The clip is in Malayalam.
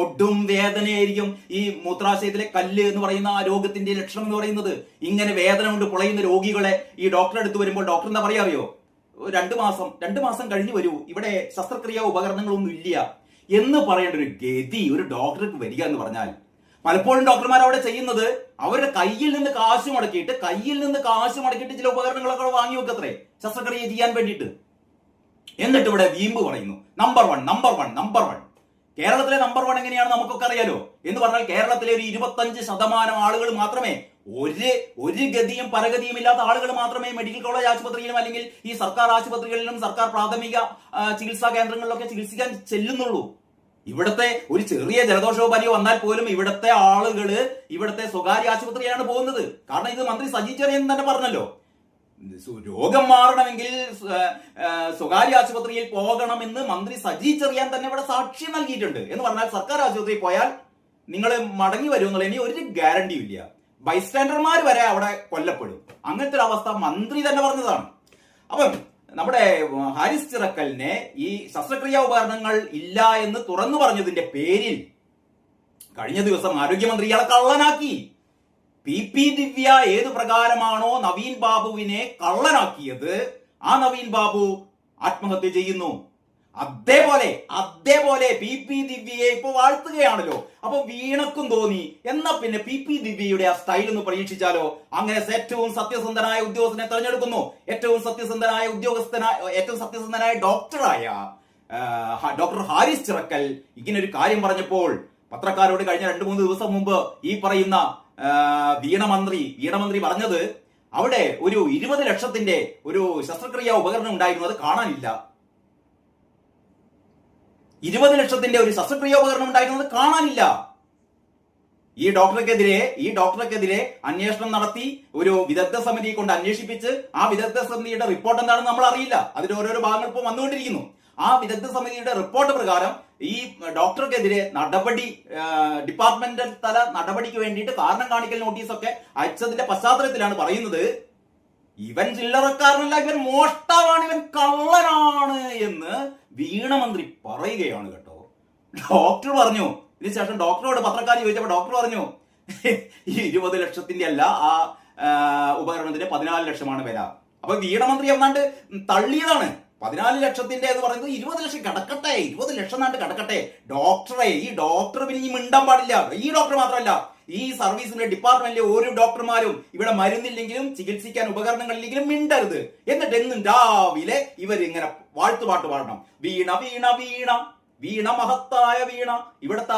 ഒട്ടും വേദനയായിരിക്കും ഈ മൂത്രാശയത്തിലെ കല്ല് എന്ന് പറയുന്ന ആ രോഗത്തിന്റെ ലക്ഷണം എന്ന് പറയുന്നത്. ഇങ്ങനെ വേദന കൊണ്ട് പൊളയുന്ന രോഗികളെ ഈ ഡോക്ടറെ അടുത്ത് വരുമ്പോൾ ഡോക്ടർ എന്താ പറയാ അറിയോ? 2 മാസം കഴിഞ്ഞ് വരൂ, ഇവിടെ ശസ്ത്രക്രിയ ഉപകരണങ്ങളൊന്നും ഇല്ല എന്ന് പറയേണ്ട ഒരു ഗതി ഒരു ഡോക്ടർക്ക് വരിക എന്ന് പറഞ്ഞാൽ, പലപ്പോഴും ഡോക്ടർമാർ അവിടെ ചെയ്യുന്നത് അവരുടെ കയ്യിൽ നിന്ന് കാശ് മുടക്കിയിട്ട് ചില ഉപകരണങ്ങളൊക്കെ വാങ്ങി വെക്കത്രേ ശസ്ത്രക്രിയ ചെയ്യാൻ വേണ്ടിയിട്ട്. എന്നിട്ട് ഇവിടെ വീമ്പ് പറയുന്നു നമ്പർ വൺ. കേരളത്തിലെ നമ്പർ 1 എങ്ങനെയാണ് നമുക്കൊക്കെ അറിയാലോ. എന്ന് പറഞ്ഞാൽ കേരളത്തിലെ ഒരു 25% ആളുകൾ മാത്രമേ, ഒരു ഗതിയും പരഗതിയും ഇല്ലാത്ത ആളുകൾ മാത്രമേ മെഡിക്കൽ കോളേജ് ആശുപത്രിയിലും അല്ലെങ്കിൽ ഈ സർക്കാർ ആശുപത്രികളിലും സർക്കാർ പ്രാഥമിക ചികിത്സാ കേന്ദ്രങ്ങളിലൊക്കെ ചികിത്സിക്കാൻ ചെല്ലുന്നുള്ളൂ. ഇവിടുത്തെ ഒരു ചെറിയ ജലദോഷമോ പനിയോ വന്നാൽ പോലും ഇവിടുത്തെ ആളുകള് ഇവിടുത്തെ സ്വകാര്യ ആശുപത്രിയാണ് പോകുന്നത്. കാരണം ഇത് മന്ത്രി സജി ചെറിയാൻ തന്നെ പറഞ്ഞല്ലോ, രോഗം മാറണമെങ്കിൽ സ്വകാര്യ ആശുപത്രിയിൽ പോകണമെന്ന് മന്ത്രി സജി ചെറിയാൻ തന്നെ ഇവിടെ സാക്ഷ്യം നൽകിയിട്ടുണ്ട്. എന്ന് പറഞ്ഞാൽ സർക്കാർ ആശുപത്രിയിൽ പോയാൽ നിങ്ങൾ മടങ്ങി വരും എന്നുള്ള ഇനി ഒരു ഗ്യാരണ്ടിയും ഇല്ല. ബൈസ്റ്റാൻഡർമാർ വരെ അവിടെ കൊല്ലപ്പെടും. അങ്ങനത്തെ ഒരു അവസ്ഥ മന്ത്രി തന്നെ പറഞ്ഞതാണ്. അപ്പം നമ്മുടെ ഹാരിസ് ചിറക്കലിനെ ഈ ശസ്ത്രക്രിയാ ഉപകരണങ്ങൾ ഇല്ല എന്ന് തുറന്നു പറഞ്ഞതിന്റെ പേരിൽ കഴിഞ്ഞ ദിവസം ആരോഗ്യമന്ത്രി ഇയാളെ കള്ളനാക്കി. PP ദിവ്യ ഏതു പ്രകാരമാണോ നവീൻ ബാബുവിനെ കള്ളനാക്കിയത്, ആ നവീൻ ബാബു ആത്മഹത്യ ചെയ്യുന്നു. അതേപോലെ PP ദിവ്യയെ ഇപ്പൊ വാഴ്ത്തുകയാണല്ലോ. അപ്പൊ വീണക്കും തോന്നി എന്നാ പിന്നെ PP ദിവ്യയുടെ ആ സ്റ്റൈൽ ഒന്ന് പരീക്ഷിച്ചാലോ. അങ്ങനെ ഏറ്റവും സത്യസന്ധനായ ഉദ്യോഗസ്ഥനെ തെരഞ്ഞെടുക്കുന്നു. ഏറ്റവും സത്യസന്ധനായ ഡോക്ടറായ ഡോക്ടർ ഹാരിസ് ചിറക്കൽ ഇങ്ങനെ ഒരു കാര്യം പറഞ്ഞപ്പോൾ പത്രക്കാരോട് കഴിഞ്ഞ 2-3 ദിവസം മുമ്പ് ഈ പറയുന്ന വീണമന്ത്രി പറഞ്ഞത് അവിടെ ഒരു 20 ലക്ഷത്തിന്റെ ഒരു ശസ്ത്രക്രിയാ ഉപകരണം ഉണ്ടായിരുന്നു, അത് കാണാനില്ല. 20 ലക്ഷത്തിന്റെ ഒരു ശസ്ത്രക്രിയാ ഉപകരണം ഉണ്ടായിരുന്നത് കാണാനില്ല. ഈ ഡോക്ടർക്കെതിരെ അന്വേഷണം നടത്തി ഒരു വിദഗ്ധ സമിതിയെ കൊണ്ട് അന്വേഷിപ്പിച്ച് ആ വിദഗ്ധ സമിതിയുടെ റിപ്പോർട്ട് എന്താണെന്ന് നമ്മൾ അറിയില്ല. അതിന്റെ ഓരോരോ ഭാഗങ്ങൾ ഇപ്പോൾ വന്നുകൊണ്ടിരിക്കുന്നു. ആ വിദഗ്ധ സമിതിയുടെ റിപ്പോർട്ട് പ്രകാരം ഈ ഡോക്ടർക്കെതിരെ ഡിപ്പാർട്ട്മെന്റൽ തല നടപടിക്ക് വേണ്ടിയിട്ട് കാരണം കാണിക്കൽ നോട്ടീസൊക്കെ അയച്ചതിന്റെ പശ്ചാത്തലത്തിലാണ് പറയുന്നത് ഇവൻ ചില്ലറക്കാരനല്ല, ഇവൻ മോഷ്ടാവാണ്, ഇവൻ കള്ളനാണ് എന്ന് വീണമന്ത്രി പറയുകയാണ് കേട്ടോ. ഡോക്ടർ പറഞ്ഞു. ഇതിനുശേഷം ഡോക്ടറോട് പത്രക്കാർ ചോദിച്ചപ്പോൾ ഡോക്ടർ പറഞ്ഞു ഈ 20 ലക്ഷത്തിന്റെ അല്ല, ആ ഉപകരണത്തിന് 14 ലക്ഷമാണ് വില. അപ്പൊ വീണമന്ത്രി എന്നാണ്ട് തള്ളിയതാണ്. 14 ലക്ഷത്തിന്റെ എന്ന് പറയുന്നത് 20 ലക്ഷം കിടക്കട്ടെ, 20 ലക്ഷം നാണ്ട് കിടക്കട്ടെ. ഡോക്ടറെ, ഈ ഡോക്ടർ പിന്നെ ഈ മിണ്ടാൻ പാടില്ല. ഈ ഡോക്ടർ മാത്രമല്ല, ഈ സർവീസിന്റെ ഡിപ്പാർട്ട്മെന്റിലെ ഓരോ ഡോക്ടർമാരും ഇവിടെ മരുന്നില്ലെങ്കിലും ചികിത്സിക്കാൻ ഉപകരണങ്ങളില്ലെങ്കിലും മിണ്ടരുത്. എന്നിട്ട് എന്നും രാവിലെ ഇവരിങ്ങനെ വാഴ്ത്തുപാട്ട് പാടണം. വീണ വീണ വീണ വീണ മഹത്തായ വീണ. ഇവിടുത്തെ